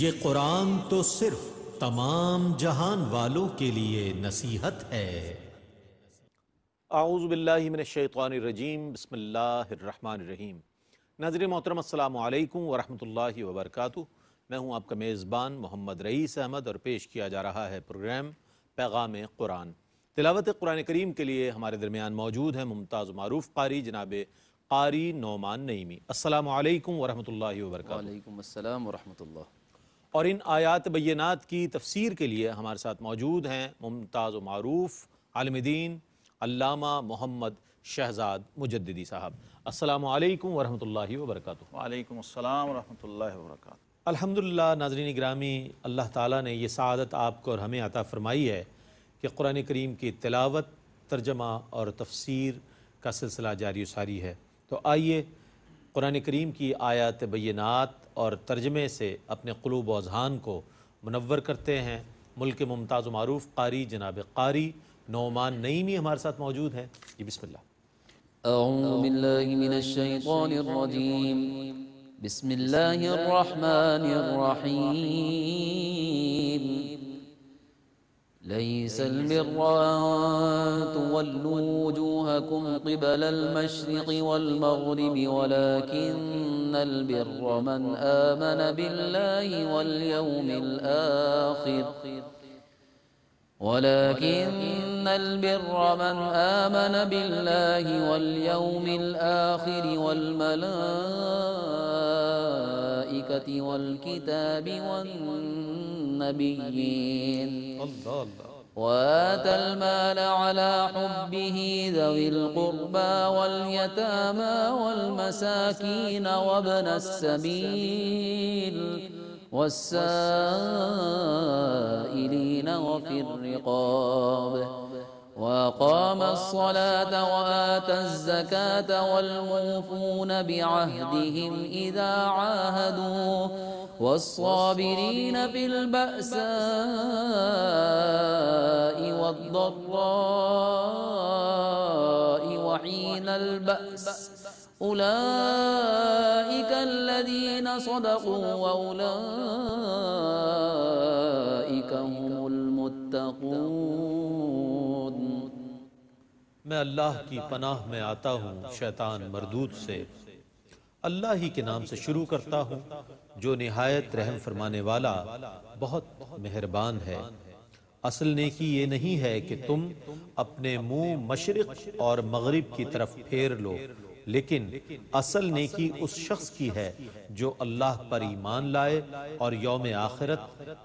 یہ قرآن تو صرف تمام جہان والوں کے لیے نصیحت ہے۔ اعوذ باللہ من الشیطان الرجیم، بسم اللہ الرحمن الرحیم۔ ناظرین محترم، السلام علیکم ورحمۃ اللہ وبرکاتہ۔ میں ہوں آپ کا میزبان محمد رئیس احمد، اور پیش کیا جا رہا ہے پروگرام پیغام قرآن۔ تلاوت قرآن کریم کے لیے ہمارے درمیان موجود ہیں ممتاز و معروف قاری جناب قاری نعمان نعیمی۔ السلام علیکم ورحمۃ اللہ وبرکاتہ۔ وعلیکم السلام ورحمۃ اللہ۔ اور ان آیات بینات کی تفسیر کے لیے ہمارے ساتھ موجود ہیں ممتاز و معروف عالم دین علامہ محمد شہزاد مجددی صاحب۔ السلام علیکم ورحمۃ اللہ وبرکاتہ۔ وعلیکم السلام ورحمۃ اللہ وبرکاتہ۔ الحمدللہ ناظرین گرامی، اللہ تعالیٰ نے یہ سعادت آپ کو اور ہمیں عطا فرمائی ہے کہ قرآن کریم کی تلاوت، ترجمہ اور تفسیر کا سلسلہ جاری و ساری ہے۔ تو آئیے قرآن کریم کی آیات بینات اور ترجمے سے اپنے قلوب و اذہان کو منور کرتے ہیں۔ ملک ممتاز و معروف قاری جناب قاری نعمان نعیمی ہمارے ساتھ موجود ہیں۔ جی بسم اللہ۔ اعوذ باللہ من الشیطان الرجیم، بسم اللہ الرحمن الرحیم۔ ليس البر أن تولوا وجوهكم قبل المشرق والمغرب ولكن البر من آمن بالله واليوم الآخر والملائكة والكتاب والنبيين وآتى المال على حبه ذوي القربى واليتامى والمساكين وابن السبيل والسائلين وفي الرقاب وأقام الصلاة وآتى الزكاة والموفون بعهدهم إذا عاهدوا والصابرين في البأساء والضراء وحين البأس أولئك الذين صدقوا وأولئك هم المتقون۔ میں اللہ کی پناہ میں آتا ہوں شیطان مردود سے۔ اللہ ہی کے نام سے شروع کرتا ہوں جو نہایت رحم فرمانے والا بہت مہربان ہے۔ اصل نیکی یہ نہیں ہے کہ تم اپنے منہ مشرق اور مغرب کی طرف پھیر لو، لیکن اصل نیکی اس شخص کی ہے جو اللہ پر ایمان لائے اور یوم آخرت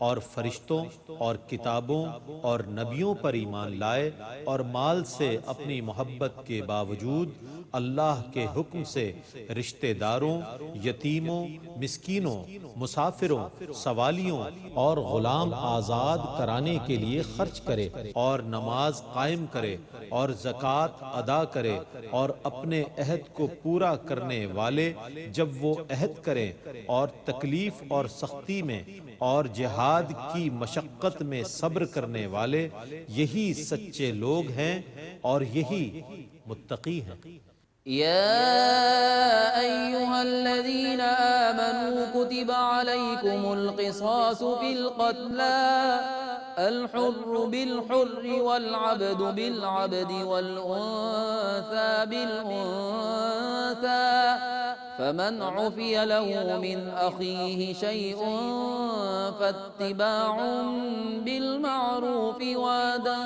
اور فرشتوں اور کتابوں اور نبیوں پر ایمان لائے، اور مال سے اپنی محبت کے باوجود اللہ کے حکم سے رشتہ داروں، یتیموں، مسکینوں، مسافروں، سوالیوں اور غلام آزاد کرانے کے لیے خرچ کرے، اور نماز قائم کرے اور زکوٰۃ ادا کرے، اور اپنے عہد کو پورا کرنے والے جب وہ عہد کریں، اور تکلیف اور سختی میں اور جہاد کی مشقت میں صبر کرنے والے، یہی سچے لوگ ہیں اور یہی متقی ہیں۔ يا أيها الذين آمنوا كتب عليكم القصاص في القتلى الحر بالحر والعبد بالعبد والأنثى بالأنثى فمن عفي له من أخيه شيء فاتباع بالمعروف وأداء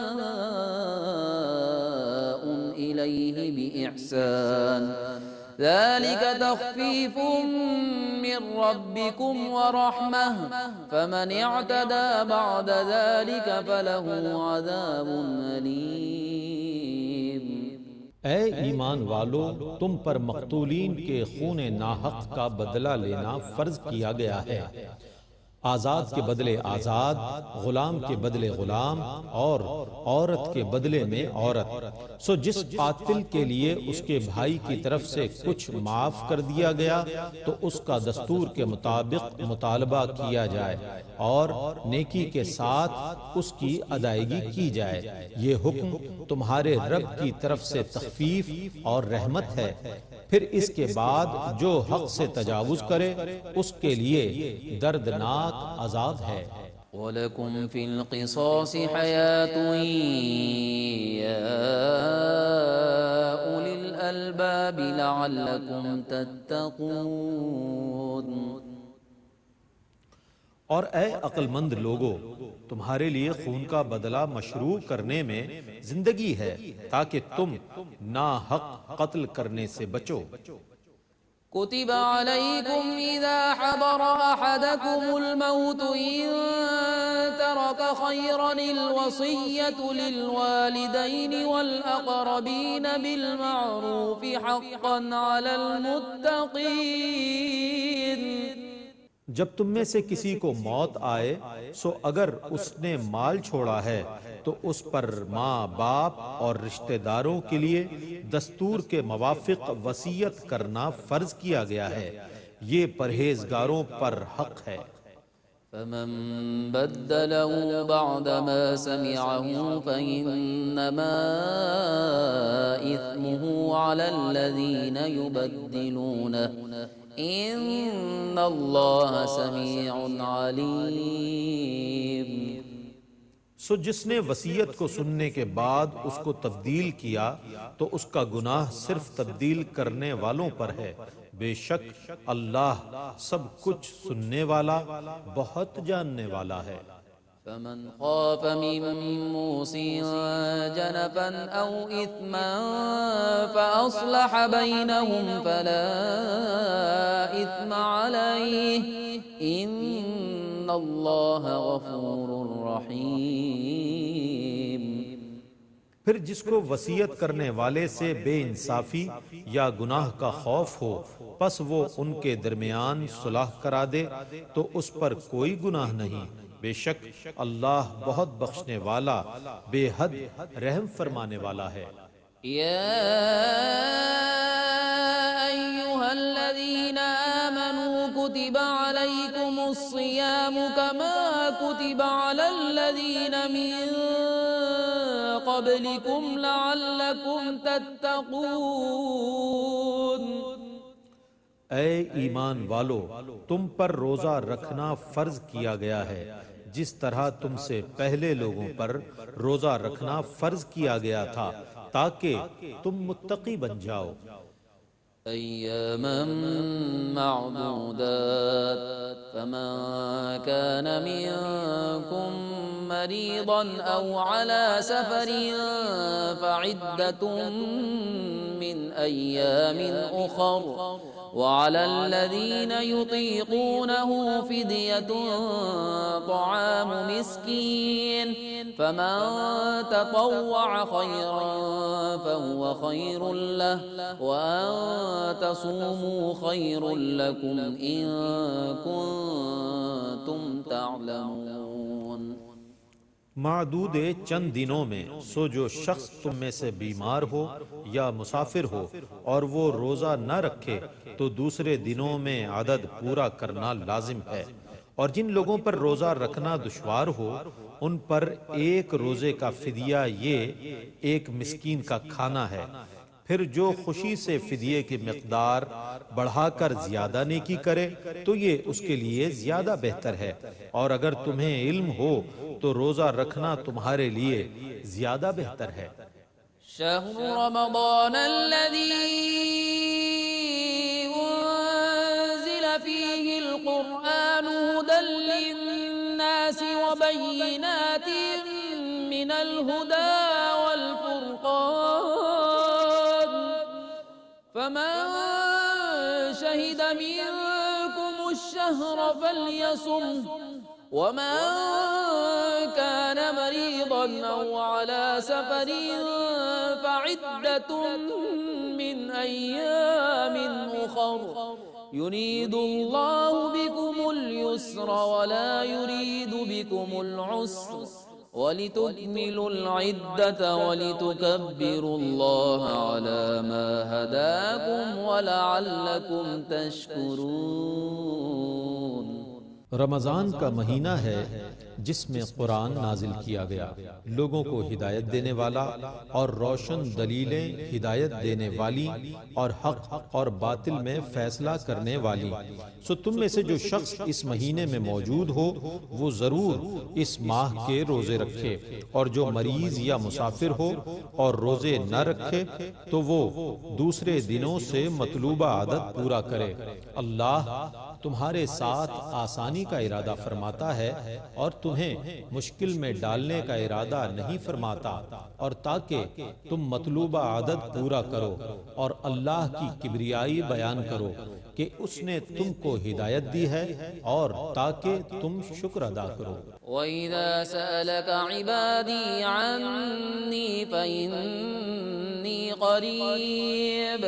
إليه بإحسان ذلك تخفيف من ربكم ورحمة فمن اعتدى بعد ذلك فله عذاب أليم۔ اے ایمان والو، تم پر مقتولین کے خون ناحق کا بدلہ لینا فرض کیا گیا ہے، آزاد کے بدلے آزاد، غلام کے بدلے غلام، اور عورت کے بدلے میں عورت۔ سو جس قاتل کے لیے اس کے بھائی کی طرف سے کچھ معاف کر دیا گیا تو اس کا دستور کے مطابق مطالبہ کیا جائے اور نیکی کے ساتھ اس کی ادائیگی کی جائے۔ یہ حکم تمہارے رب کی طرف سے تخفیف اور رحمت ہے۔ پھر اس کے بعد جو حق سے تجاوز کرے اس کے لیے دردناک عذاب ہے۔ وَلَكُمْ فِي الْقِصَاصِ حَيَاةٌ يَا أُولِي الْأَلْبَابِ لَعَلَّكُمْ تَتَّقُونَ۔ اور اے عقل مند لوگو، تمہارے لیے خون کا بدلہ مشروع کرنے میں زندگی ہے تاکہ تم ناحق قتل کرنے سے بچو۔ كتب عليكم إذا حضر أحدكم الموت إن ترك خيرا الوصية للوالدين والأقربين بالمعروف حقا على المتقين۔ جب تم میں سے کسی کو موت آئے سو اگر اس نے مال چھوڑا ہے تو اس پر ماں باپ اور رشتہ داروں کے لیے دستور کے موافق وصیت کرنا فرض کیا گیا ہے، یہ پرہیزگاروں پر حق ہے۔ فمن بدله بعدما سمعه فإنما إثمه على الذين يبدلونه ان اللہ سمیع علیم۔ سو جس نے وصیت کو سننے کے بعد اس کو تبدیل کیا تو اس کا گناہ صرف تبدیل کرنے والوں پر ہے، بے شک اللہ سب کچھ سننے والا بہت جاننے والا ہے۔ فمن خاف من موص جنفا او اثما فاصلح بینہم فلا اثم علیہ ان اللہ غفور رحیم۔ پھر جس کو وصیت کرنے والے سے بے انصافی یا گناہ کا خوف ہو پس وہ ان کے درمیان صلح کرا دے تو اس پر کوئی گناہ نہیں، بے شک اللہ بہت بخشنے والا بے حد رحم فرمانے والا ہے۔ یا ایہا الذین آمنوا کتب علیکم الصیام کما کتب علی الذین من قبلکم لعلکم تتقون۔ اے ایمان والو، تم پر روزہ رکھنا فرض کیا گیا ہے جس طرح تم سے پہلے لوگوں پر روزہ رکھنا فرض کیا گیا تھا تاکہ تم متقی بن جاؤ۔ ایاما معدودات فمن كان منكم مريضا او على سفر فعدة من ايام اخر وعلى الذين يطيقونه فدية طعام مسكين فمن تطوع خيرا فهو خير له وأن تصوموا خير لكم إن كنتم تعلمون۔ معدود چند دنوں میں سو جو شخص تم میں سے بیمار ہو یا مسافر ہو اور وہ روزہ نہ رکھے تو دوسرے دنوں میں عدد پورا کرنا لازم ہے، اور جن لوگوں پر روزہ رکھنا دشوار ہو ان پر ایک روزے کا فدیہ یہ ایک مسکین کا کھانا ہے۔ پھر جو خوشی سے فدیے کی مقدار بڑھا کر زیادہ نیکی کرے تو یہ اس کے لیے زیادہ بہتر ہے، اور اگر تمہیں علم ہو تو روزہ رکھنا تمہارے لیے زیادہ بہتر ہے۔ شہر رمضان الذی انزل فیہ القرآن هدى للناس وبینات من الہدى والفرقان فمن شہد منکم الشہر فلیصمه ومن كان مريضا أو على سفر فعدة من أيام أخر يريد الله بكم اليسر ولا يريد بكم العسر ولتكملوا العدة ولتكبروا الله على ما هداكم ولعلكم تشكرون۔ رمضان کا مہینہ ہے جس میں قرآن نازل کیا گیا، لوگوں کو ہدایت دینے والا اور روشن دلیلیں ہدایت دینے والی اور حق اور باطل میں فیصلہ کرنے والی۔ سو تم میں سے جو شخص اس مہینے میں موجود ہو وہ ضرور اس ماہ کے روزے رکھے، اور جو مریض یا مسافر ہو اور روزے نہ رکھے تو وہ دوسرے دنوں سے مطلوبہ عدد پورا کرے۔ اللہ تمہارے ساتھ آسانی کا ارادہ فرماتا ہے اور تمہیں مشکل میں ڈالنے کا ارادہ نہیں فرماتا، اور تاکہ تم مطلوبہ عدد پورا کرو اور اللہ کی کبریائی بیان کرو کہ اس نے تم کو ہدایت دی ہے، اور تاکہ تم شکر ادا کرو۔ وَإِذَا سَأَلَكَ عِبَادِي عَنِّي فَإِنِّي قَرِيبٌ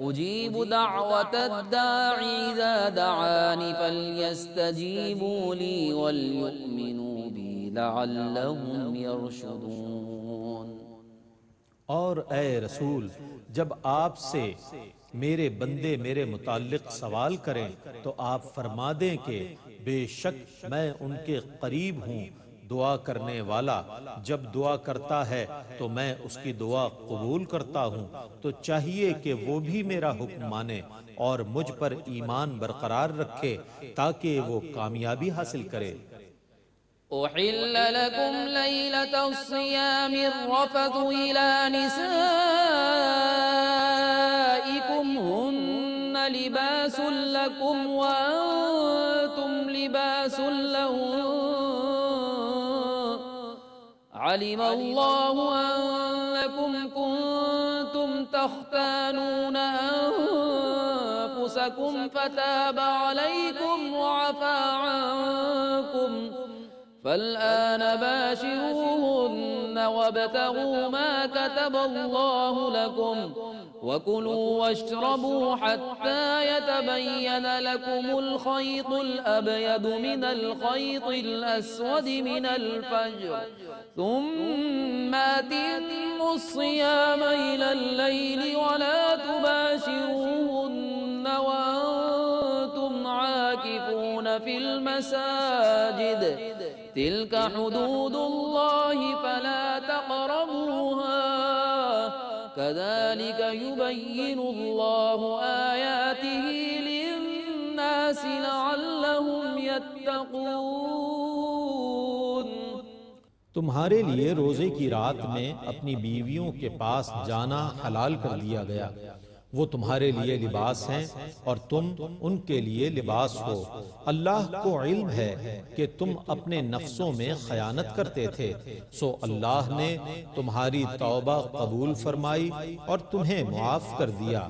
أُجِيبُ دَعْوَةَ الدَّاعِ إِذَا دَعَانِ فَلْيَسْتَجِيبُوا لِي وَلْيُؤْمِنُوا بِي لَعَلَّهُمْ يَرْشُدُونَ۔ اور اے رسول، جب آپ سے میرے بندے میرے متعلق سوال کریں تو آپ فرما دیں کہ بے شک میں ان کے قریب ہوں، دعا کرنے والا جب دعا کرتا ہے تو میں اس کی دعا قبول کرتا ہوں، تو چاہیے کہ وہ بھی میرا حکم مانے اور مجھ پر ایمان برقرار رکھے تاکہ وہ کامیابی حاصل کرے۔ أحل لكم ليلة الصيام الرفث إلى نسائكم هن لباس لكم وأنتم لباس لهن علم الله أنكم كنتم تختانون أنفسكم فتاب عليكم وعفى عنكم فالآن باشروهن وابتغوا ما كتب الله لكم وكلوا واشربوا حتى يتبين لكم الخيط الأبيض من الخيط الأسود من الفجر ثم أتموا الصيام إلى الليل ولا تباشروهن وأنتم عاكفون في المساجد تلك حدود الله فلا تقربوها كذلك يبين الله آياته للناس لعلهم يتقون۔ تمہارے لیے روزے کی رات میں اپنی بیویوں کے پاس جانا حلال کر دیا گیا، وہ تمہارے لیے لباس ہیں اور تم ان کے لیے لباس ہو۔ اللہ کو علم ہے کہ تم اپنے نفسوں میں خیانت کرتے تھے، سو اللہ نے تمہاری توبہ قبول فرمائی اور تمہیں معاف کر دیا،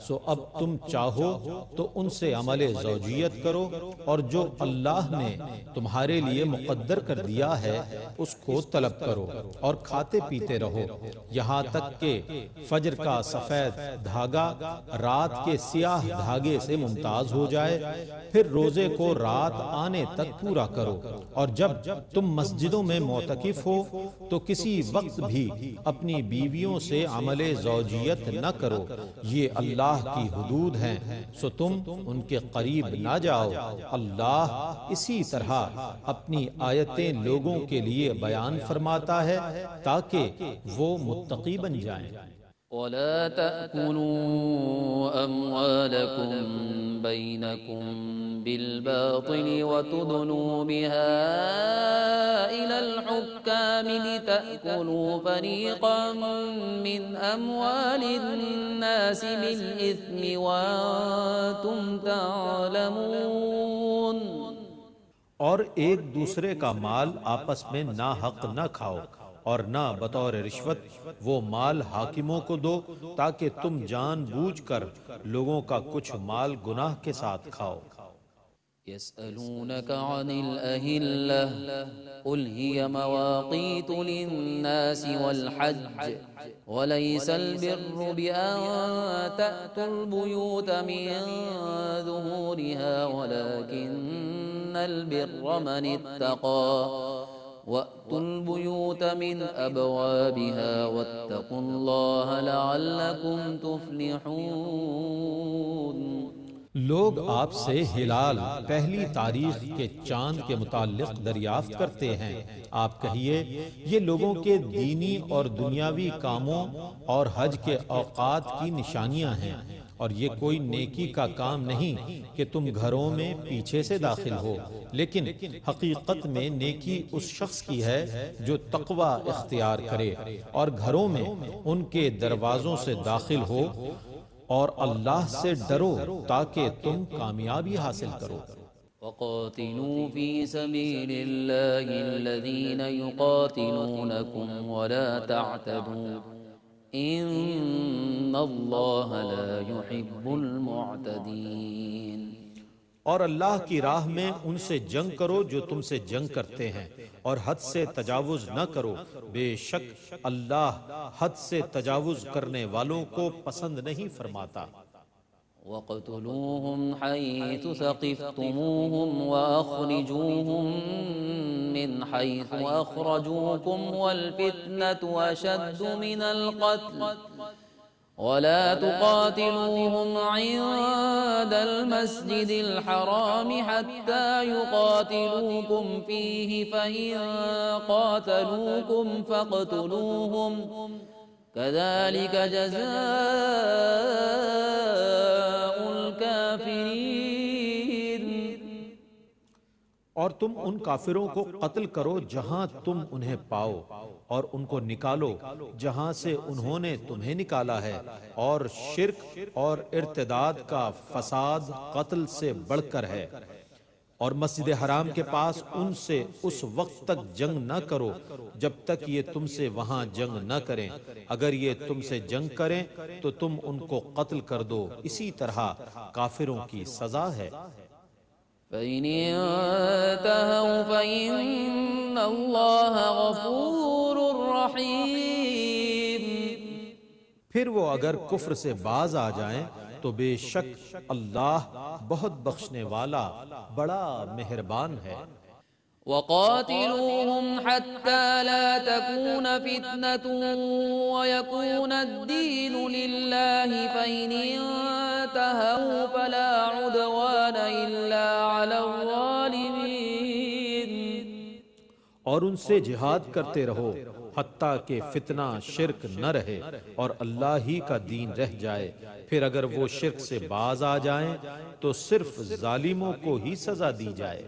سو اب تم چاہو تو ان سے عمل زوجیت کرو، اور جو اللہ نے تمہارے لیے مقدر کر دیا ہے اس کو طلب کرو، اور کھاتے پیتے رہو یہاں تک کہ فجر کا سفید دھاگا رات کے سیاہ دھاگے سے ممتاز ہو جائے، پھر روزے کو رات آنے تک پورا کرو، اور جب تم مسجدوں میں معتکف ہو تو کسی وقت بھی اپنی بیویوں سے عمل زوجیت نہ کرو، یہ اللہ کی حدود ہیں، سو تم ان کے قریب نہ جاؤ۔ اللہ اسی طرح اپنی آیتیں لوگوں کے لیے بیان فرماتا ہے تاکہ وہ متقی بن جائیں۔ ولا تأكلوا أموالكم بينكم بالباطل وتدلوا بها إلى الحكام لتأكلوا فريقا من أموال الناس بالإثم وأنتم تعلمون۔ اور ایک دوسرے کا مال آپس میں ناحق نہ کھاؤ، اور نہ بطور رشوت وہ مال حاکموں کو دو تاکہ تم جان بوجھ کر لوگوں کا کچھ مال گناہ کے ساتھ کھاؤ۔ يسألونك عن الأهلة قل هي مواقيت للناس والحج وليس البر بأن تأتوا البيوت من ظهورها ولكن البر من اتقى وَأْتُوا الْبُيُوتَ مِنْ أَبْوَابِهَا وَاتَّقُوا اللَّهَ لَعَلَّكُمْ تُفْلِحُونَ۔ لوگ آپ سے ہلال پہلی تاریخ کے چاند کے متعلق دریافت کرتے ہیں، آپ کہیے یہ لوگوں کے دینی اور دنیاوی کاموں اور حج کے اوقات کی نشانیاں ہیں، اور یہ کوئی نیکی کا کام نہیں کہ تم گھروں میں پیچھے سے داخل ہو، لیکن حقیقت میں نیکی اس شخص کی ہے جو تقوی اختیار کرے اور گھروں میں ان کے دروازوں سے داخل ہو، اور اللہ سے ڈرو تاکہ تم کامیابی حاصل کرو۔ وقاتلوا في سبيل الله الذين يقاتلونكم ولا تعتدوا إن الله لا يحب المعتدين۔ اور اللہ کی راہ میں ان سے جنگ کرو جو تم سے جنگ کرتے ہیں، اور حد سے تجاوز نہ کرو، بے شک اللہ حد سے تجاوز کرنے والوں کو پسند نہیں فرماتا۔ وَاقْتُلُوهُمْ حَيْثُ ثَقِفْتُمُوهُمْ وَأَخْرِجُوهُمْ مِنْ حَيْثُ أَخْرَجُوكُمْ وَالْفِتْنَةُ أَشَدُّ مِنَ الْقَتْلِ وَلَا تُقَاتِلُوهُمْ عِندَ الْمَسْجِدِ الْحَرَامِ حَتَّى يُقَاتِلُوكُمْ فِيهِ فَإِن قَاتَلُوكُمْ فَاقْتُلُوهُمْ كَذَلِكَ جَزَاءُ الْكَافِرِينَ۔ اور تم ان کافروں کو قتل کرو جہاں تم انہیں پاؤ، اور ان کو نکالو جہاں سے انہوں نے تمہیں نکالا ہے، اور شرک اور ارتداد کا فساد قتل سے بڑھ کر ہے، اور مسجد حرام کے پاس ان سے اس وقت تک جنگ نہ کرو جب تک یہ تم سے وہاں جنگ نہ کریں، اگر یہ تم سے جنگ کریں تو تم ان کو قتل کر دو، اسی طرح کافروں کی سزا ہے۔ فَإِنِ انتهوا فَإِنَّ اللَّهَ غَفُورٌ رَحِيمٌ۔ پھر وہ اگر کفر سے باز آ جائیں تو بے شک اللہ بہت بخشنے والا بڑا مہربان ہے۔ وَقَاتِلُوهُمْ حَتَّى لَا تَكُونَ فِتْنَةٌ وَيَكُونَ الدِّينُ لِلَّهِ فَإِنِ انتهوا فَلَا عُدْوَانَ إِلَّا عَلَى الظَّالِمِينَ۔ اور ان سے جہاد کرتے رہو حتیٰ کہ فتنہ شرک نہ رہے اور اللہ ہی کا دین رہ جائے، پھر اگر وہ شرک سے باز آ جائیں تو صرف ظالموں کو ہی سزا دی جائے۔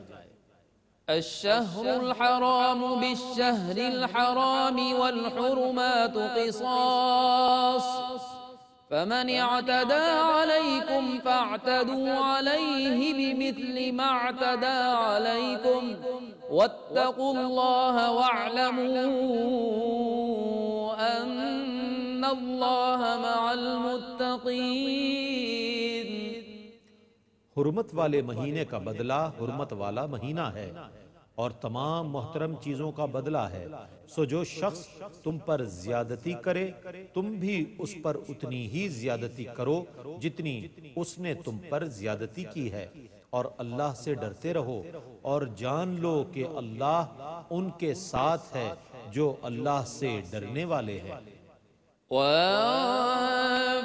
الشهر الحرام بالشهر الحرام والحرمات قصاص فمن اعتدى عليكم فاعتدوا عليه بمثل ما اعتدى عليكم واتقوا الله واعلموا أن الله مع المتقين۔ حرمت والے مہینے کا بدلہ حرمت والا مہینہ ہے، اور تمام محترم چیزوں کا بدلہ ہے، سو جو شخص تم پر زیادتی کرے تم بھی اس پر اتنی ہی زیادتی کرو جتنی اس نے تم پر زیادتی کی ہے، اور اللہ سے ڈرتے رہو اور جان لو کہ اللہ ان کے ساتھ ہے جو اللہ سے ڈرنے والے ہیں۔ وَأَنفِقُوا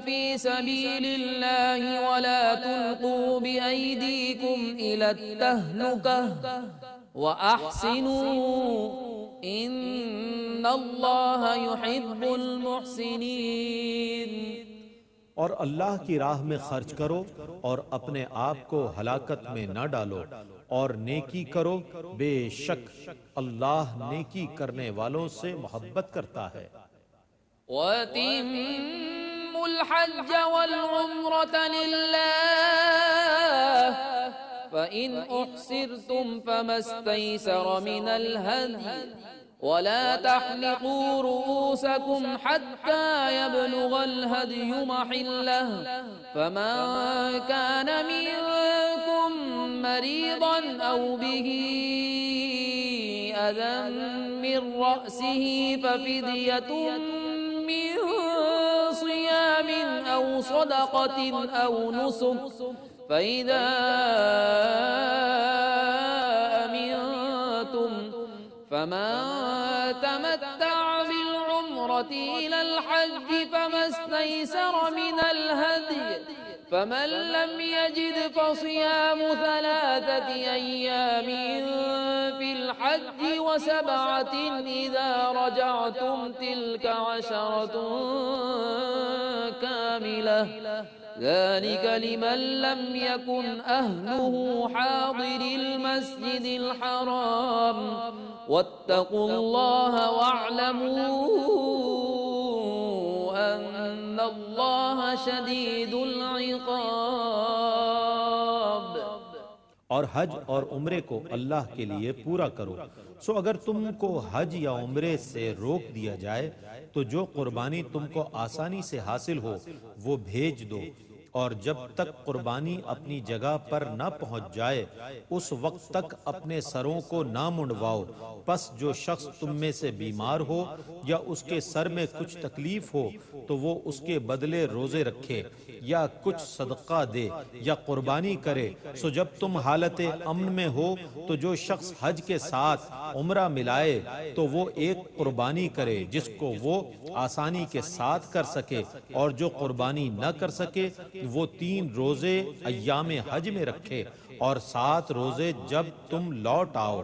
فِي سَبِيلِ اللَّهِ وَلَا تُلْقُوا بِأَيْدِيكُمْ إِلَى التَّهْلُكَةِ وَأَحْسِنُوا إِنَّ اللَّهَ يُحِبُّ الْمُحْسِنِينَ۔ اور اللہ کی راہ میں خرچ کرو اور اپنے آپ کو ہلاکت میں نہ ڈالو، اور نیکی کرو، بے شک اللہ نیکی کرنے والوں سے محبت کرتا ہے۔ وَأَتِمُّوا الْحَجَّ وَالْعُمْرَةَ لِلَّهِ فَإِنْ أُحْصِرْتُمْ فَمَا اسْتَيْسَرَ مِنَ الْهَدْيِ وَلَا تَحْلِقُوا رُؤُوسَكُمْ حَتَّى يَبْلُغَ الْهَدْيُ مَحِلَّهُ فَمَنْ كَانَ مِنْكُمْ مَرِيضًا أَوْ بِهِ أَذًى مِنْ رَأْسِهِ فَفِدْيَةٌ من صيام أو صدقة أو نسك فإذا أمنتم فمن تمتع بالعمرة العمرة إلى الحج فما استيسر من الهدي فمن لم يجد فصيام 3 أيام في الحج و7 إذا رجعتم تلك 10 كاملة ذلك لمن لم يكن أهله حاضر المسجد الحرام واتقوا الله واعلموا أن الله شديد العقاب۔ اور حج اور عمرے کو اللہ کے لیے پورا کرو، سو اگر تم کو حج یا عمرے سے روک دیا جائے تو جو قربانی تم کو آسانی سے حاصل ہو وہ بھیج دو، اور جب تک قربانی اپنی جگہ پر نہ پہنچ جائے اس وقت تک اپنے سروں کو نہ منڈواؤ۔ پس جو شخص تم میں سے بیمار ہو یا اس کے سر میں کچھ تکلیف ہو تو وہ اس کے بدلے روزے رکھے یا کچھ صدقہ دے یا قربانی کرے۔ سو جب تم حالت امن میں ہو تو جو شخص حج کے ساتھ عمرہ ملائے تو وہ ایک قربانی کرے جس کو وہ آسانی کے ساتھ کر سکے، اور جو قربانی نہ کر سکے وہ 3 روزے ایام حج میں رکھے اور 7 روزے جب تم لوٹ آؤ،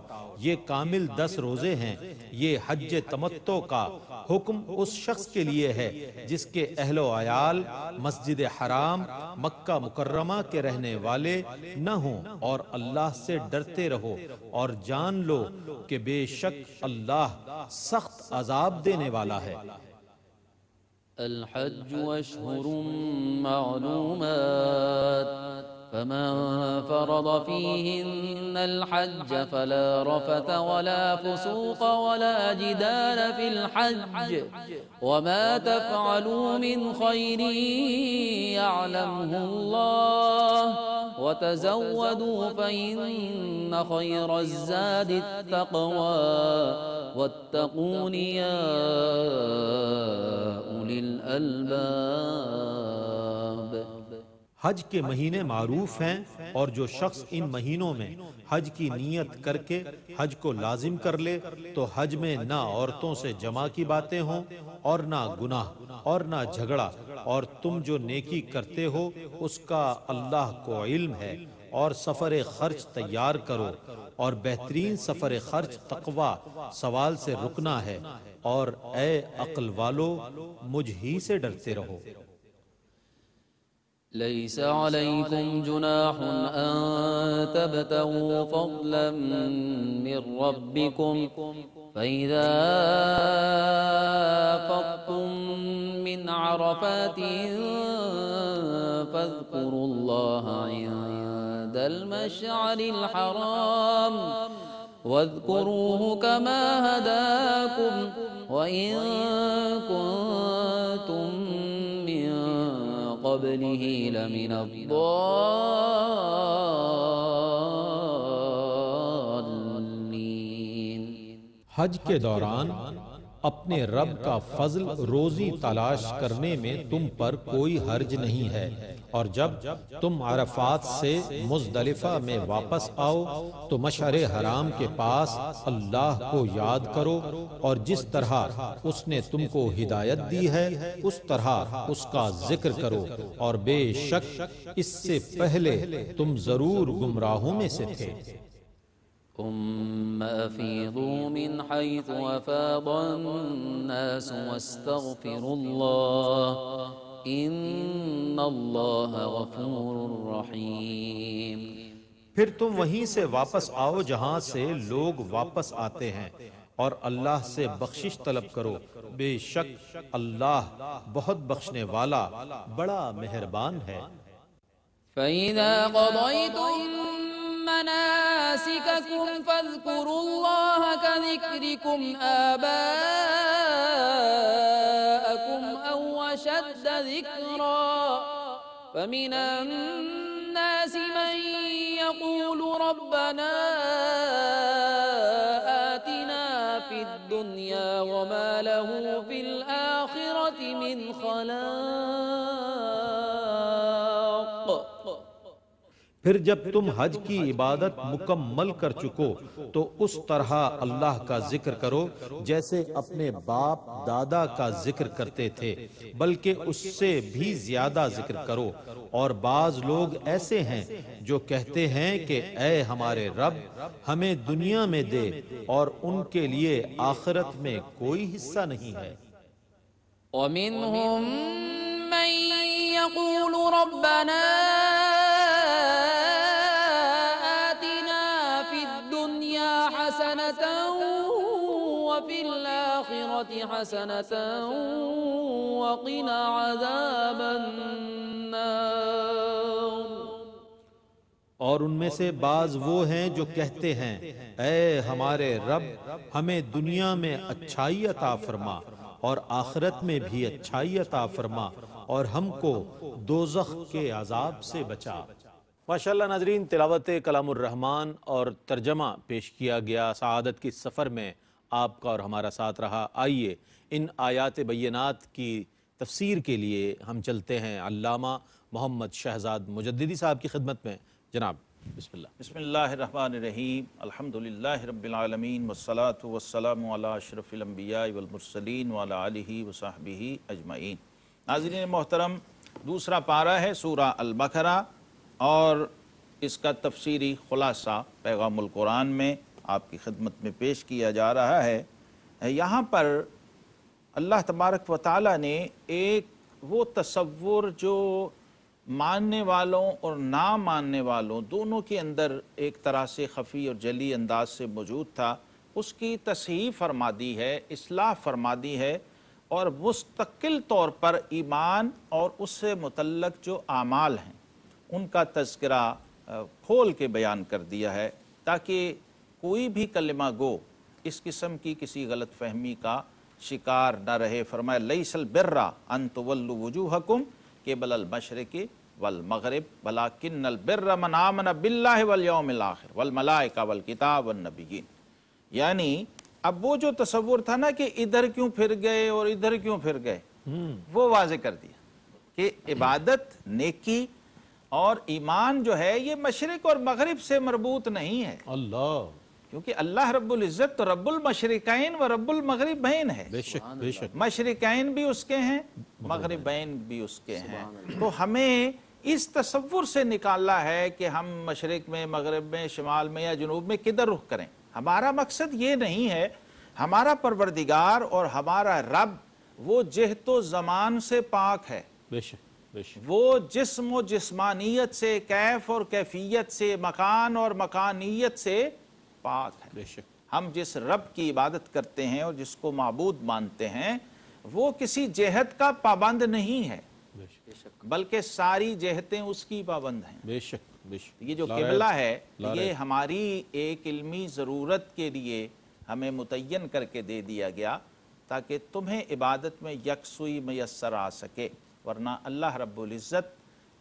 یہ کامل 10 روزے ہیں۔ یہ حج تمتع کا حکم اس شخص کے لیے ہے جس کے اہل و عیال مسجد حرام مکہ مکرمہ کے رہنے والے نہ ہوں، اور اللہ سے ڈرتے رہو اور جان لو کہ بے شک اللہ سخت عذاب دینے والا ہے۔ الحج أشهر معلومات فمن فرض فيهن الحج فلا رفث ولا فسوق ولا جدال في الحج وما تفعلوا من خير يعلمه الله وتزودوا فإن خير الزاد التقوى واتقون يا أولي الألباب۔ حج کے مہینے معروف ہیں، اور جو شخص ان مہینوں میں حج کی نیت کر کے حج کو لازم کر لے تو حج میں نہ عورتوں سے جمع کی باتیں ہوں اور نہ گناہ اور نہ جھگڑا، اور تم جو نیکی کرتے ہو اس کا اللہ کو علم ہے، اور سفر خرچ تیار کرو، اور بہترین سفر خرچ تقوی سوال سے رکنا ہے، اور اے عقل والو مجھ ہی سے ڈرتے رہو۔ ليس عليكم جناح أن تبتغوا فضلا من ربكم فإذا أفضتم من عرفات فاذكروا الله عند المشعر الحرام واذكروه كما هداكم وإن كنتم قبله لمن الضالين۔ حج کے دوران اپنے رب کا فضل روزی تلاش کرنے میں تم پر کوئی حرج نہیں ہے، اور جب تم عرفات سے مزدلفہ میں واپس آؤ تو مشعر حرام کے پاس اللہ کو یاد کرو، اور جس طرح اس نے تم کو ہدایت دی ہے اس طرح اس کا ذکر کرو، اور بے شک اس سے پہلے تم ضرور گمراہوں میں سے تھے۔ ثم أفيضوا من حيث أفاض الناس واستغفروا الله إن الله غفور رحيم۔ پھر تم وہیں سے واپس آؤ جہاں سے لوگ واپس آتے ہیں، اور اللہ سے بخشش طلب کرو، بے شک اللہ بہت بخشنے والا بڑا مہربان ہے۔ فَإِذَا قَضَيْتُم مناسككم فاذكروا الله كذكركم آباءكم أو أشد ذكرا فمن الناس من يقول ربنا آتنا في الدنيا وما له في الآخرة من خلاق۔ پھر جب تم حج کی عبادت مکمل کر چکو تو اس طرح اللہ کا ذکر کرو جیسے اپنے باپ دادا کا ذکر کرتے تھے، بلکہ اس سے بھی زیادہ ذکر کرو۔ اور بعض لوگ ایسے ہیں جو کہتے ہیں کہ اے ہمارے رب ہمیں دنیا میں دے، اور ان کے لیے آخرت میں کوئی حصہ نہیں ہے۔ ومنهم من يقول ربنا آتنا في الدنيا حسنة وفي الآخرة حسنة وقنا عذاب النار۔ اور ان میں سے بعض وہ ہیں جو کہتے ہیں اے ہمارے رب ہمیں دنیا میں اچھائی عطا فرما اور آخرت میں بھی اچھائی عطا فرما اور ہم کو دوزخ کے عذاب سے بچا۔ ماشاءاللہ ناظرین، تلاوت کلام الرحمن اور ترجمہ پیش کیا گیا سعادت کی سفر میں آپ کا اور ہمارا ساتھ رہا۔ آئیے ان آیات بینات کی تفسیر کے لیے ہم چلتے ہیں علامہ محمد شہزاد مجددی صاحب کی خدمت میں۔ جناب بسم اللہ۔ بسم اللہ الرحمن الرحیم، الحمدللہ رب العالمین والصلاة والسلام علی اشرف الانبیاء والمرسلین وعلی آلہ وصحبہ اجمعین۔ ناظرین محترم، دوسرا پارہ ہے سورہ البقرہ اور اس کا تفسیری خلاصہ پیغام القرآن میں آپ کی خدمت میں پیش کیا جا رہا ہے۔ یہاں پر اللہ تبارک و تعالیٰ نے ایک وہ تصور جو ماننے والوں اور نہ ماننے والوں دونوں کے اندر ایک طرح سے خفی اور جلی انداز سے موجود تھا، اس کی تصحیح فرما دی ہے، اصلاح فرما دی ہے، اور مستقل طور پر ایمان اور اس سے متعلق جو اعمال ہیں ان کا تذکرہ کھول کے بیان کر دیا ہے، تاکہ کوئی بھی کلمہ گو اس قسم کی کسی غلط فہمی کا شکار نہ رہے۔ فرمایا لیس البر ان تولوا وجوہکم قبل المشرق والمغرب ولکن البر من آمن باللہ والیوم الآخر والملائکہ والکتاب والنبیین۔ یعنی اب وہ جو تصور تھا نا کہ ادھر کیوں پھر گئے اور ادھر کیوں پھر گئے، وہ واضح کر دیا کہ عبادت، نیکی اور ایمان جو ہے یہ مشرق اور مغرب سے مربوط نہیں ہے، اللہ، کیونکہ اللہ رب العزت تو رب المشرقین و رب المغربین ہے۔ بے شک بے شک، مشرقین بھی اس کے ہیں، مغربین بھی اس کے ہیں۔ تو ہمیں اس تصور سے نکالنا ہے کہ ہم مشرق میں، مغرب میں، شمال میں یا جنوب میں کدھر رخ کریں۔ ہمارا مقصد یہ نہیں ہے۔ ہمارا پروردگار اور ہمارا رب وہ جہت و زمان سے پاک ہے، بے شک بے شک، وہ جسم و جسمانیت سے، کیف اور کیفیت سے، مکان اور مکانیت سے پاک ہے۔ بے شک، ہم جس رب کی عبادت کرتے ہیں اور جس کو معبود مانتے ہیں وہ کسی جہت کا پابند نہیں ہے، بے شک بلکہ ساری جہتیں اس کی پابند ہیں۔ بے شک بے شک۔ یہ جو لا قبلہ ریب، ہے لا یہ ریب۔ ہماری ایک علمی ضرورت کے لیے ہمیں متعین کر کے دے دیا گیا تاکہ تمہیں عبادت میں یکسوئی میسر آ سکے، ورنہ اللہ رب العزت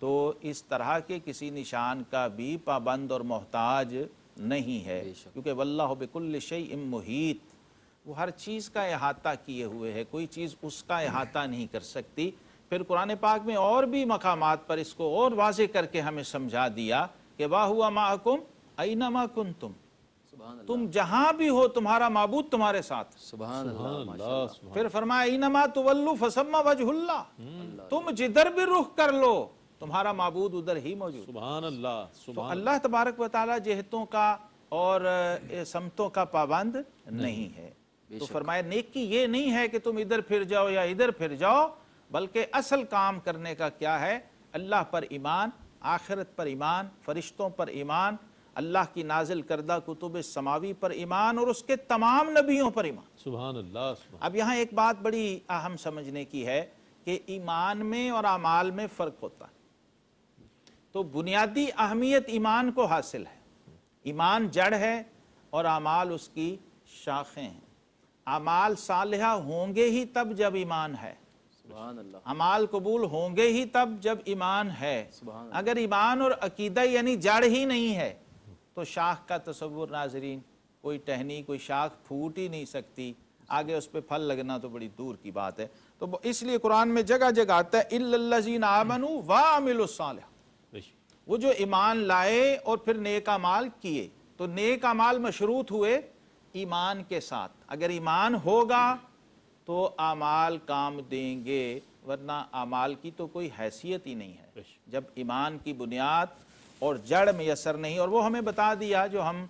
تو اس طرح کے کسی نشان کا بھی پابند اور محتاج نہیں ہے، کیونکہ واللہ بکل شیء محیط، وہ ہر چیز کا احاطہ کیے ہوئے ہے، کوئی چیز اس کا احاطہ نہیں کر سکتی۔ پھر قرآن پاک میں اور بھی مقامات پر اس کو اور واضح کر کے ہمیں سمجھا دیا کہ وَهُوَ مَعَكُمْ أَيْنَمَا كُنْتُمْ، تم جہاں بھی ہو تمہارا معبود تمہارے ساتھ۔ سبحان اللہ، اللہ سبحان، پھر فرمایا اِنَمَا تُوَلُّوا فَثَمَّ وَجْهُ اللَّهِ، تم جدھر بھی رخ کر لو تمہارا معبود ادھر ہی موجود۔ سبحان اللہ تو سبحان اللہ تبارک و تعالیٰ جہتوں کا اور سمتوں کا پابند نہیں ہے۔ تو فرمایا نیکی یہ نہیں ہے کہ تم ادھر پھر جاؤ یا ادھر پھر جاؤ، بلکہ اصل کام کرنے کا کیا ہے؟ اللہ پر ایمان، آخرت پر ایمان، فرشتوں پر ایمان، اللہ کی نازل کردہ کتب سماوی پر ایمان اور اس کے تمام نبیوں پر ایمان۔ سبحان اللہ سبحان۔ اب یہاں ایک بات بڑی اہم سمجھنے کی ہے کہ ایمان میں اور اعمال میں فرق ہوتا ہے۔ تو بنیادی اہمیت ایمان کو حاصل ہے، ایمان جڑ ہے اور اعمال اس کی شاخیں ہیں۔ اعمال صالحہ ہوں گے ہی تب جب ایمان ہے، سبحان اللہ، اعمال قبول ہوں گے ہی تب جب ایمان ہے۔ اگر ایمان اور عقیدہ یعنی جڑ ہی نہیں ہے تو شاخ کا تصور ناظرین، کوئی ٹہنی، کوئی شاخ پھوٹ ہی نہیں سکتی، آگے اس پہ پھل لگنا تو بڑی دور کی بات ہے۔ تو اس لیے قرآن میں جگہ جگہ آتا ہے اِلَّا الَّذِينَ آمَنُوا وَعَمِلُوا الصَّالِحَاتِ، بے شک وہ جو ایمان لائے اور پھر نیک اعمال کیے، تو نیک اعمال مشروط ہوئے ایمان کے ساتھ۔ اگر ایمان ہوگا تو اعمال کام دیں گے، ورنہ اعمال کی تو کوئی حیثیت ہی نہیں ہے جب ایمان کی بنیاد اور جڑ میسر نہیں۔ اور وہ ہمیں بتا دیا جو ہم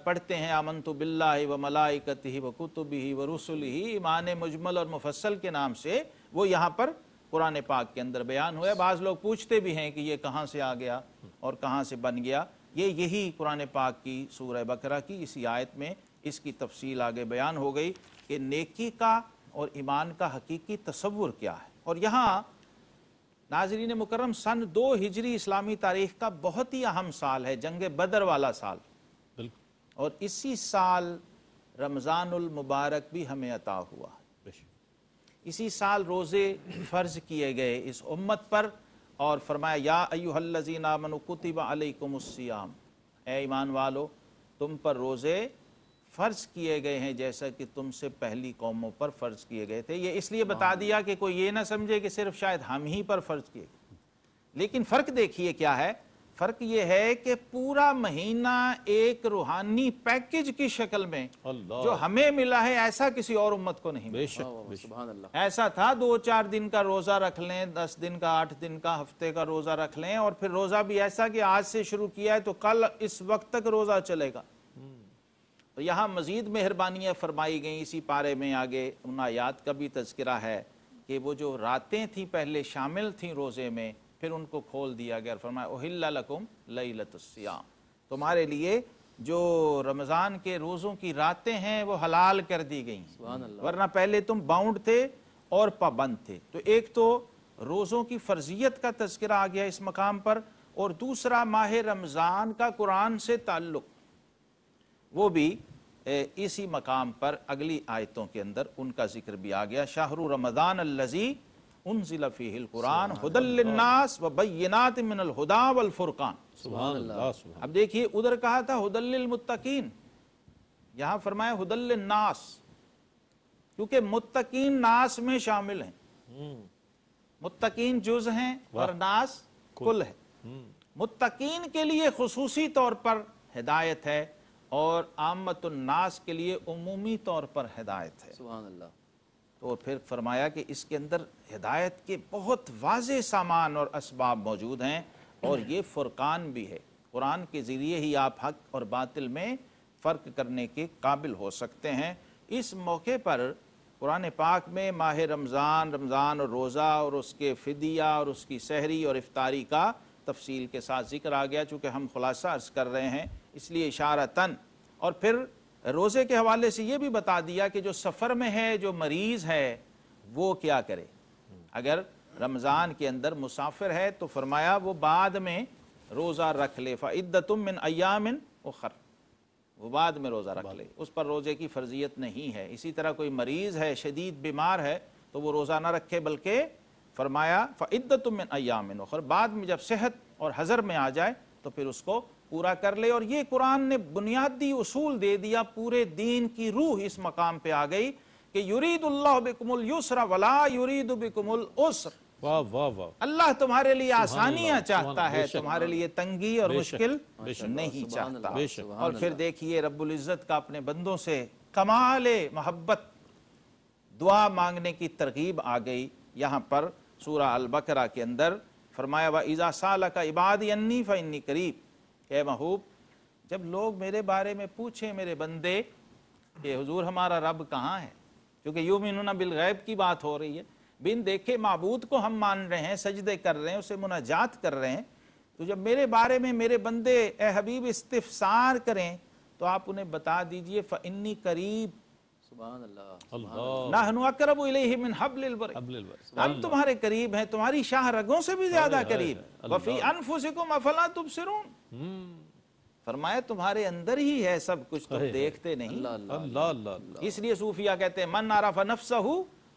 پڑھتے ہیں آمنت باللہ و ملائکتہ و کتبہ و رسلہ، ایمان مجمل اور مفصل کے نام سے وہ یہاں پر قرآن پاک کے اندر بیان ہوا ہے۔ بعض لوگ پوچھتے بھی ہیں کہ یہ کہاں سے آ گیا اور کہاں سے بن گیا، یہی قرآن پاک کی سورہ بقرہ کی اسی آیت میں اس کی تفصیل آگے بیان ہو گئی کہ نیکی کا اور ایمان کا حقیقی تصور کیا ہے۔ اور یہاں ناظرین مکرم سن 2 ہجری اسلامی تاریخ کا بہت ہی اہم سال ہے، جنگ بدر والا سال، اور اسی سال رمضان المبارک بھی ہمیں عطا ہوا، اسی سال روزے فرض کیے گئے اس امت پر، اور فرمایا یا ایھا الذین آمنوا کتب علیکم الصیام، اے ایمان والو تم پر روزے فرض کیے گئے ہیں جیسا کہ تم سے پہلی قوموں پر فرض کیے گئے تھے۔ یہ اس لیے بتا دیا کہ کوئی یہ نہ سمجھے کہ صرف شاید ہم ہی پر فرض کیے گئے، لیکن فرق دیکھیے کیا ہے، فرق یہ ہے کہ پورا مہینہ ایک روحانی پیکج کی شکل میں جو ہمیں ملا ہے ایسا کسی اور امت کو نہیں ملا۔ سبحان اللہ۔ ایسا تھا 2-4 دن کا روزہ رکھ لیں، 10 دن کا، 8 دن کا، ہفتے کا روزہ رکھ لیں، اور پھر روزہ بھی ایسا کہ آج سے شروع کیا ہے تو کل اس وقت تک روزہ چلے گا۔ تو یہاں مزید مہربانیاں فرمائی گئیں اسی پارے میں، آگے ان آیات کا بھی تذکرہ ہے کہ وہ جو راتیں تھیں پہلے شامل تھیں روزے میں، پھر ان کو کھول دیا گیا، فرمایا احل لکم لیلۃ الصیام، تمہارے لیے جو رمضان کے روزوں کی راتیں ہیں وہ حلال کر دی گئی ہیں، ورنہ پہلے تم باؤنڈ تھے اور پابند تھے۔ تو ایک تو روزوں کی فرضیت کا تذکرہ آ گیا اس مقام پر، اور دوسرا ماہ رمضان کا قرآن سے تعلق، وہ بھی اسی مقام پر اگلی آیتوں کے اندر ان کا ذکر بھی آ گیا۔ شہر رمضان الذی انزل فیہ القرآن ھدی للناس وبینات من الہدی والفرقان۔ سبحان اللہ۔ اب دیکھیے ادھر کہا تھا ھدی للمتقین، یہاں فرمایا ھدی للناس، کیونکہ متقین ناس میں شامل ہیں، متقین جز ہیں اور ناس کل ہے۔ متقین کے لیے خصوصی طور پر ہدایت ہے اور عامت الناس کے لیے عمومی طور پر ہدایت ہے۔ سبحان اللہ۔ تو پھر فرمایا کہ اس کے اندر ہدایت کے بہت واضح سامان اور اسباب موجود ہیں، اور یہ فرقان بھی ہے، قرآن کے ذریعے ہی آپ حق اور باطل میں فرق کرنے کے قابل ہو سکتے ہیں۔ اس موقع پر قرآن پاک میں ماہ رمضان اور روزہ اور اس کے فدیہ اور اس کی سحری اور افطاری کا تفصیل کے ساتھ ذکر آ گیا، چونکہ ہم خلاصہ عرض کر رہے ہیں اس لیے اشارتاً۔ اور پھر روزے کے حوالے سے یہ بھی بتا دیا کہ جو سفر میں ہے، جو مریض ہے، وہ کیا کرے۔ اگر رمضان کے اندر مسافر ہے تو فرمایا وہ بعد میں روزہ رکھ لے، فعدۃ من ایام اخر، وہ بعد میں روزہ رکھ لے، اس پر روزے کی فرضیت نہیں ہے۔ اسی طرح کوئی مریض ہے، شدید بیمار ہے، تو وہ روزہ نہ رکھے، بلکہ فرمایا فعدۃ من ایام اخر، بعد میں جب صحت اور حضر میں آ جائے تو پھر اس کو پورا کر لے۔ اور یہ قرآن نے بنیادی اصول دے دیا، پورے دین کی روح اس مقام پہ آ گئی کہ یرید اللہ بکم الیسر ولا یرید بکم العسر، واہ واہ واہ، اللہ تمہارے لیے آسانیاں چاہتا ہے، تمہارے لیے تنگی اور مشکل نہیں چاہتا۔ اور پھر دیکھیے رب العزت کا اپنے بندوں سے کمال محبت، دعا مانگنے کی ترغیب آ گئی۔ یہاں پر سورہ البقرہ کے اندر فرمایا وَإِذَا سَأَلَكَ عِبَادِي عَنِّي فَإِنِّي قَرِيبٌ، اے محبوب جب لوگ میرے بارے میں پوچھیں میرے بندے کہ حضور ہمارا رب کہاں ہے، کیونکہ یؤمنون بالغیب کی بات ہو رہی ہے، بن دیکھے معبود کو ہم مان رہے ہیں، سجدے کر رہے ہیں، اسے مناجات کر رہے ہیں، تو جب میرے بارے میں میرے بندے اے حبیب استفسار کریں تو آپ انہیں بتا دیجئے فإنی قریب، سبحان اللہ۔ اللہ، نحن اقرب الیہ من حبل الورید، ہم تمہارے قریب ہیں، تمہاری شاہ رگوں سے بھی زیادہ قریب، وفی انفسکم افلا تبصرون، فرمایا تمہارے اندر ہی ہے سب کچھ، تم دیکھتے نہیں۔ اللہ اللہ، اس لیے صوفیہ کہتے ہیں من عرف نفسہ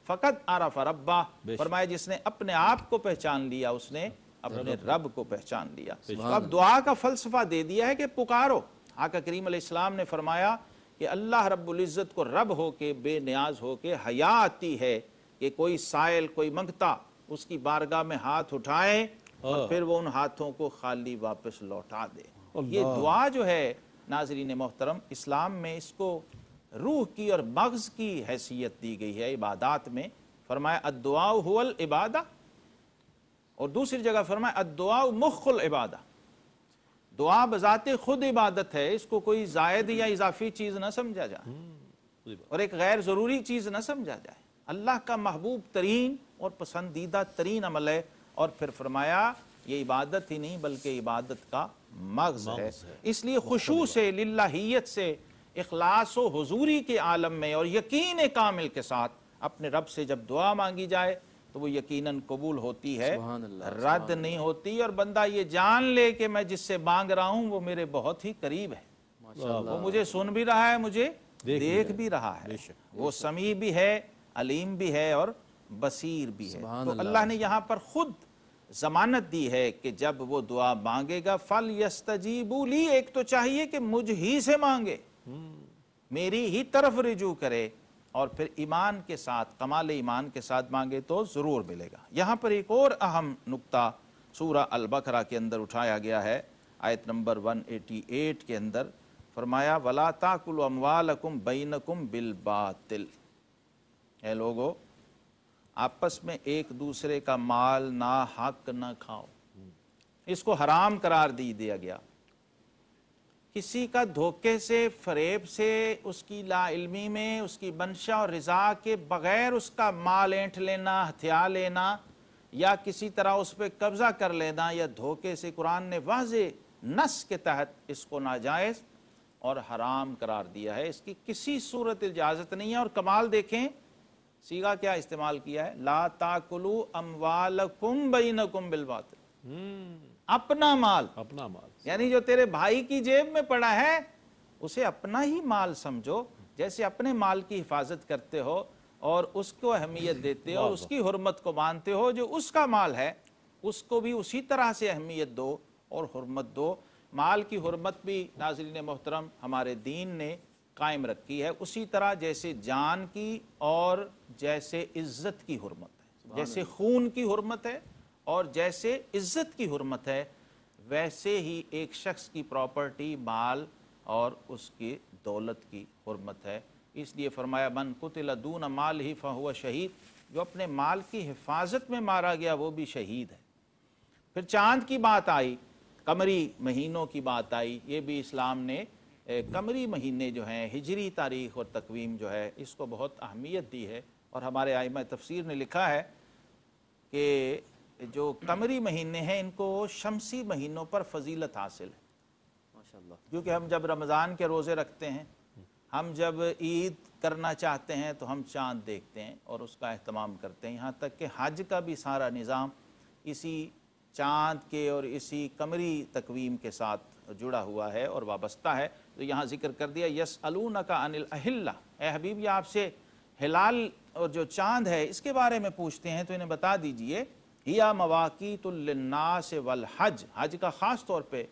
فقد عرف ربہ، فرمایا جس نے اپنے آپ کو پہچان لیا اس نے اپنے رب کو پہچان لیا۔ اب دعا کا فلسفہ دے دیا ہے کہ پکارو۔ آقا کریم علیہ السلام نے فرمایا کہ اللہ رب العزت کو رب ہو کے، بے نیاز ہو کے حیا آتی ہے کہ کوئی سائل، کوئی منگتا اس کی بارگاہ میں ہاتھ اٹھائے اور پھر وہ ان ہاتھوں کو خالی واپس لوٹا دے۔ یہ دعا جو ہے ناظرین محترم، اسلام میں اس کو روح کی اور مغز کی حیثیت دی گئی ہے عبادات میں۔ فرمایا الدعاء هو العبادہ، اور دوسری جگہ فرمایا الدعاء مخ العبادہ۔ دعا بذات خود عبادت ہے، اس کو کوئی زائد یا اضافی چیز نہ سمجھا جائے اور ایک غیر ضروری چیز نہ سمجھا جائے۔ اللہ کا محبوب ترین اور پسندیدہ ترین عمل ہے، اور پھر فرمایا یہ عبادت ہی نہیں بلکہ عبادت کا مغز ہے۔ اس لیے خشوع سے، للہیت سے، اخلاص و حضوری کے عالم میں اور یقین کامل کے ساتھ اپنے رب سے جب دعا مانگی جائے تو وہ یقیناً قبول ہوتی ہے، رد نہیں ہوتی، اور بندہ یہ جان لے کہ میں جس سے مانگ رہا ہوں وہ میرے بہت ہی قریب ہے، وہ مجھے سن بھی رہا ہے، مجھے دیکھ بھی رہا ہے، وہ سمیع بھی ہے، علیم بھی ہے اور بصیر بھی ہے۔ تو اللہ نے یہاں پر خود ضمانت دی ہے کہ جب وہ دعا مانگے گا فَلْيَسْتَجِيبُوا لِي، ایک تو چاہیے کہ مجھ ہی سے مانگے، میری ہی طرف رجوع کرے، اور پھر ایمان کے ساتھ، کمال ایمان کے ساتھ مانگے تو ضرور ملے گا۔ یہاں پر ایک اور اہم نقطہ سورہ البقرہ کے اندر اٹھایا گیا ہے، آیت نمبر 188 کے اندر فرمایا وَلَا تَأْكُلُوا أَمْوَالَكُمْ بَيْنَكُمْ بِالْبَاطِلِ، اے لوگو آپس میں ایک دوسرے کا مال ناحق نہ کھاؤ، اس کو حرام قرار دیا گیا۔ کسی کا دھوکے سے، فریب سے، اس کی لا علمی میں، اس کی منشا اور رضا کے بغیر اس کا مال اینٹھ لینا، ہتھیا لینا، یا کسی طرح اس پہ قبضہ کر لینا، یا دھوکے سے، قرآن نے واضح نص کے تحت اس کو ناجائز اور حرام قرار دیا ہے، اس کی کسی صورت اجازت نہیں ہے۔ اور کمال دیکھیں صیغہ کیا استعمال کیا ہے، لا تاکلوا اموالکم بینکم بالباطل، اپنا مال، یعنی جو تیرے بھائی کی جیب میں پڑا ہے اسے اپنا ہی مال سمجھو، جیسے اپنے مال کی حفاظت کرتے ہو اور اس کو اہمیت دیتے ہو اور اس کی حرمت کو مانتے ہو، جو اس کا مال ہے اس کو بھی اسی طرح سے اہمیت دو اور حرمت دو۔ مال کی حرمت بھی ناظرین محترم ہمارے دین نے قائم رکھی ہے، اسی طرح جیسے جان کی اور جیسے عزت کی حرمت ہے، جیسے خون کی حرمت ہے اور جیسے عزت کی حرمت ہے، ویسے ہی ایک شخص کی پراپرٹی، مال اور اس کی دولت کی حرمت ہے۔ اس لیے فرمایا من قتل دون مالہ فہو شہید، جو اپنے مال کی حفاظت میں مارا گیا وہ بھی شہید ہے۔ پھر چاند کی بات آئی، قمری مہینوں کی بات آئی، یہ بھی اسلام نے قمری مہینے جو ہیں، ہجری تاریخ اور تقویم جو ہے اس کو بہت اہمیت دی ہے، اور ہمارے ائمہ تفسیر نے لکھا ہے کہ جو قمری مہینے ہیں ان کو شمسی مہینوں پر فضیلت حاصل ہے، ماشاءاللہ، کیونکہ ہم جب رمضان کے روزے رکھتے ہیں، ہم جب عید کرنا چاہتے ہیں تو ہم چاند دیکھتے ہیں اور اس کا اہتمام کرتے ہیں، یہاں تک کہ حج کا بھی سارا نظام اسی چاند کے اور اسی قمری تقویم کے ساتھ جڑا ہوا ہے اور وابستہ ہے۔ تو یہاں ذکر کر دیا یسألونک عن الاہلہ، اے حبیب یہ آپ سے ہلال اور جو چاند ہے اس کے بارے میں پوچھتے ہیں تو انہیں بتا دیجئے ہیا مواقیت للناس والحج، حج کا خاص طور پہ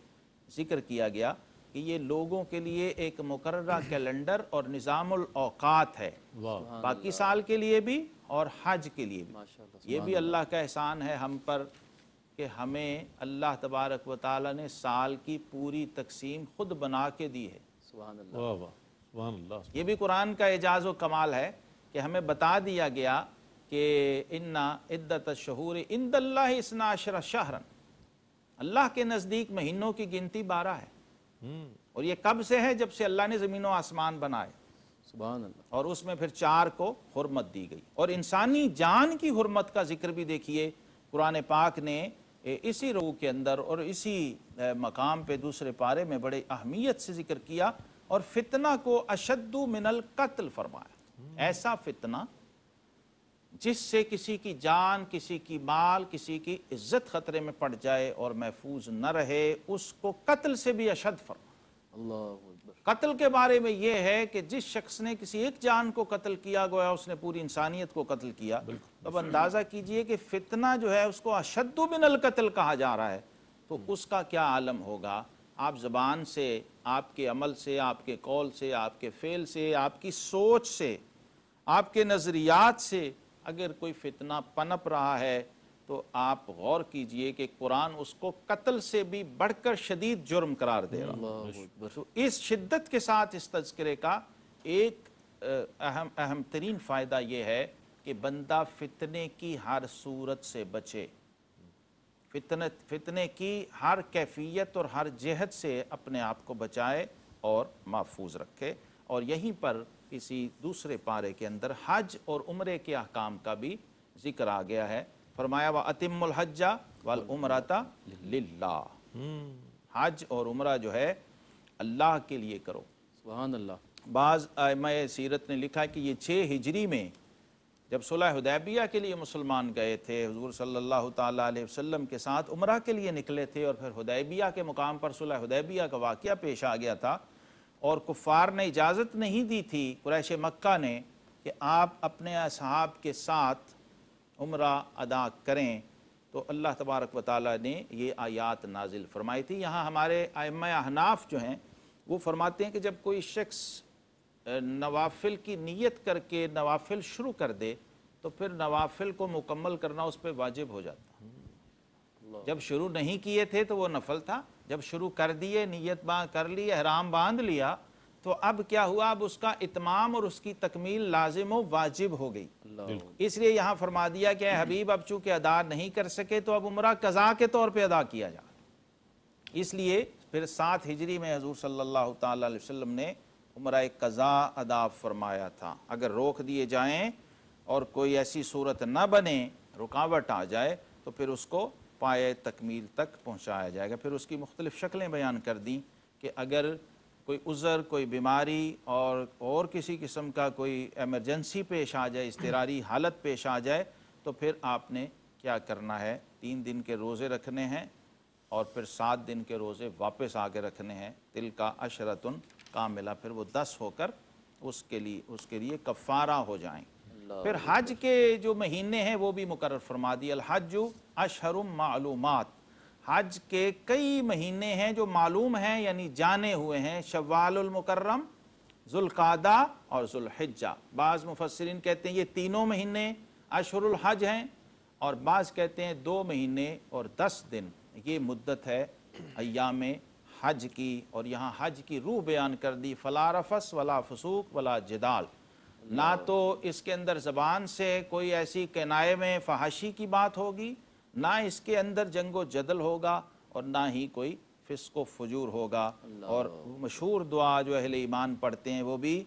ذکر کیا گیا کہ یہ لوگوں کے لیے ایک مقررہ کیلنڈر اور نظام الاوقات ہے، باقی سال کے لیے بھی اور حج کے لیے بھی۔ یہ بھی اللہ کا احسان ہے ہم پر کہ ہمیں اللہ تبارک و تعالی نے سال کی پوری تقسیم خود بنا کے دی ہے، سبحان اللہ۔ یہ بھی قرآن کا اعجاز و کمال ہے کہ ہمیں بتا دیا گیا کہ ان عدت الشہور عند اللہ 12 شہرا، اللہ کے نزدیک مہینوں کی گنتی 12 ہے، اور یہ کب سے ہے؟ جب سے اللہ نے زمین و آسمان بنائے، سبحان اللہ، اور اس میں پھر 4 کو حرمت دی گئی۔ اور انسانی جان کی حرمت کا ذکر بھی دیکھیے قرآن پاک نے اسی روح کے اندر اور اسی مقام پہ دوسرے پارے میں بڑے اہمیت سے ذکر کیا، اور فتنہ کو اشد من القتل فرمایا، ایسا فتنہ جس سے کسی کی جان، کسی کی مال، کسی کی عزت خطرے میں پڑ جائے اور محفوظ نہ رہے، اس کو قتل سے بھی اشد فرمایا۔ اللہ اکبر۔ قتل کے بارے میں یہ ہے کہ جس شخص نے کسی ایک جان کو قتل کیا گویا اس نے پوری انسانیت کو قتل کیا، تو اب اندازہ کیجئے کہ فتنہ جو ہے اس کو اشد من القتل کہا جا رہا ہے، تو اس کا کیا عالم ہوگا۔ آپ زبان سے، آپ کے عمل سے، آپ کے قول سے، آپ کے فعل سے، آپ کی سوچ سے، آپ کے نظریات سے اگر کوئی فتنہ پنپ رہا ہے تو آپ غور کیجئے کہ قرآن اس کو قتل سے بھی بڑھ کر شدید جرم قرار دے رہا ہے۔ تو اس شدت کے ساتھ اس تذکرے کا ایک اہم ترین فائدہ یہ ہے کہ بندہ فتنے کی ہر صورت سے بچے، فتنے کی ہر کیفیت اور ہر جہت سے اپنے آپ کو بچائے اور محفوظ رکھے۔ اور یہیں پر اسی دوسرے پارے کے اندر حج اور عمرے کے احکام کا بھی ذکر آ گیا ہے۔ فرمایا وَأَتِمُّ الْحَجَّ وَالْعُمْرَةَ لِلَّهِ، حج اور عمرہ جو ہے اللہ کے لیے کرو۔ سبحان اللہ۔ بعض ائمہ سیرت نے لکھا کہ یہ 6 ہجری میں جب صلح حدیبیہ کے لیے مسلمان گئے تھے، حضور صلی اللہ تعالیٰ علیہ وسلم کے ساتھ عمرہ کے لیے نکلے تھے، اور پھر حدیبیہ کے مقام پر صلح حدیبیہ کا واقعہ پیش آ گیا تھا، اور کفار نے اجازت نہیں دی تھی، قریش مکہ نے، کہ آپ اپنے اصحاب کے ساتھ عمرہ ادا کریں، تو اللہ تبارک و تعالیٰ نے یہ آیات نازل فرمائی تھی۔ یہاں ہمارے ائمہ احناف جو ہیں وہ فرماتے ہیں کہ جب کوئی شخص نوافل کی نیت کر کے نوافل شروع کر دے تو پھر نوافل کو مکمل کرنا اس پہ واجب ہو جاتا۔ جب شروع نہیں کیے تھے تو وہ نفل تھا، جب شروع کر دیے، نیت کر لی، احرام باندھ لیا، تو اب کیا ہوا، اب اس کا اتمام اور اس کی تکمیل لازم و واجب ہو گئی۔ اس لیے یہاں فرما دیا کہ اے حبیب اب چونکہ ادا نہیں کر سکے تو اب عمرہ قضا کے طور پہ ادا کیا جائے۔ اس لیے پھر 7 ہجری میں حضور صلی اللہ تعالیٰ علیہ وسلم نے عمرہ قضا ادا فرمایا تھا۔ اگر روک دیے جائیں اور کوئی ایسی صورت نہ بنے، رکاوٹ آ جائے، تو پھر اس کو پائے تکمیل تک پہنچایا جائے گا۔ پھر اس کی مختلف شکلیں بیان کر دیں کہ اگر کوئی عذر، کوئی بیماری اور کسی قسم کا کوئی ایمرجنسی پیش آ جائے، اضطراری حالت پیش آ جائے، تو پھر آپ نے کیا کرنا ہے، 3 دن کے روزے رکھنے ہیں اور پھر 7 دن کے روزے واپس آ کے رکھنے ہیں۔ تل کا عشرۃ کاملہ، پھر وہ 10 ہو کر اس کے لیے کفارہ ہو جائیں۔ پھر حج کے جو مہینے ہیں وہ بھی مقرر فرما دی۔ الحج اشہر معلومات، حج کے کئی مہینے ہیں جو معلوم ہیں، یعنی جانے ہوئے ہیں، شوال المکرم، ذوالقعدہ اور ذوالحجہ۔ بعض مفسرین کہتے ہیں یہ تینوں مہینے اشہر الحج ہیں، اور بعض کہتے ہیں 2 مہینے اور 10 دن یہ مدت ہے ایام حج کی۔ اور یہاں حج کی روح بیان کر دی، فلا رفث ولا فسوق ولا جدال، نہ تو اس کے اندر زبان سے کوئی ایسی کنائے میں فحاشی کی بات ہوگی، نہ اس کے اندر جنگ و جدل ہوگا، اور نہ ہی کوئی فسق و فجور ہوگا۔ اور مشہور دعا جو اہل ایمان پڑھتے ہیں وہ بھی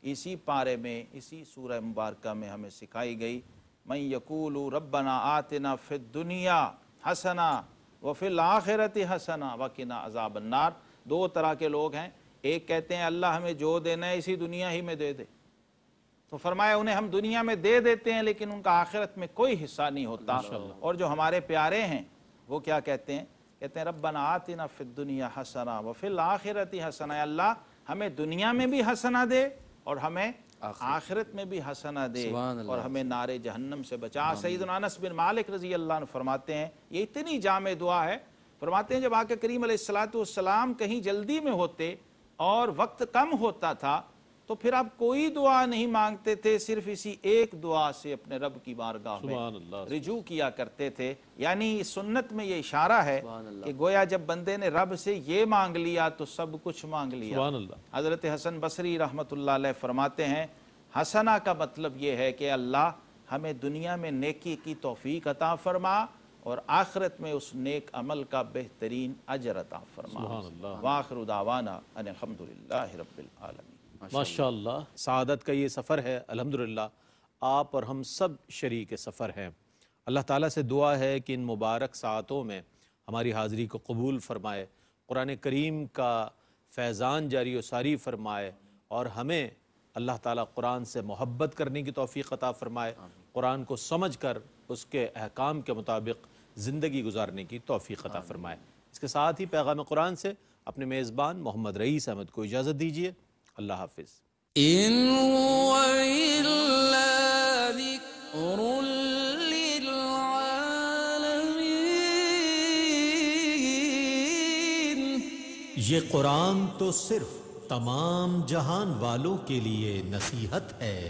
اسی پارے میں، اسی سورہ مبارکہ میں ہمیں سکھائی گئی، من یقول ربنا آتنا فی الدنیا حسنہ وفی الآخرۃ حسنہ وقنا عذاب النار۔ 2 طرح کے لوگ ہیں، ایک کہتے ہیں اللہ ہمیں جو دینا ہے اسی دنیا ہی میں دے دے، تو فرمایا انہیں ہم دنیا میں دے دیتے ہیں لیکن ان کا آخرت میں کوئی حصہ نہیں ہوتا۔ اور جو ہمارے پیارے ہیں وہ کیا کہتے ہیں ربنا آتنا فی الدنیا حسنہ وفی الآخرۃ حسنہ، اللہ ہمیں دنیا میں بھی حسنہ دے اور ہمیں آخرت میں بھی حسنہ دے، اور ہمیں نار جہنم سے بچا۔ سیدنا انس بن مالک رضی اللہ عنہ فرماتے ہیں، یہ اتنی جامع دعا ہے، فرماتے ہیں جب آقا کریم علیہ السلام کہیں جلدی میں ہوتے اور وقت کم ہوتا تھا تو پھر آپ کوئی دعا نہیں مانگتے تھے، صرف اسی ایک دعا سے اپنے رب کی بارگاہ میں رجوع کیا کرتے تھے۔ یعنی سنت میں یہ اشارہ ہے کہ گویا جب بندے نے رب سے یہ مانگ لیا تو سب کچھ مانگ لیا۔ حضرت حسن بصری رحمۃ اللہ علیہ فرماتے ہیں حسنہ کا مطلب یہ ہے کہ اللہ ہمیں دنیا میں نیکی کی توفیق عطا فرما اور آخرت میں اس نیک عمل کا بہترین اجر عطا فرما۔ وآخر دعوانا ان الحمدللہ رب العالمین۔ ماشاءاللہ، سعادت کا یہ سفر ہے، الحمدللہ آپ اور ہم سب شریک سفر ہیں۔ اللہ تعالیٰ سے دعا ہے کہ ان مبارک ساعتوں میں ہماری حاضری کو قبول فرمائے، قرآن کریم کا فیضان جاری و ساری فرمائے، اور ہمیں اللہ تعالیٰ قرآن سے محبت کرنے کی توفیق عطا فرمائے، قرآن کو سمجھ کر اس کے احکام کے مطابق زندگی گزارنے کی توفیق عطا فرمائے۔ اس کے ساتھ ہی پیغام قرآن سے اپنے میزبان محمد رئیس احمد کو اجازت دیجیے۔ اللہ حافظ۔ إن هو إلا ذكر للعالمين۔ یہ قرآن تو صرف تمام جہان والوں کے لیے نصیحت ہے۔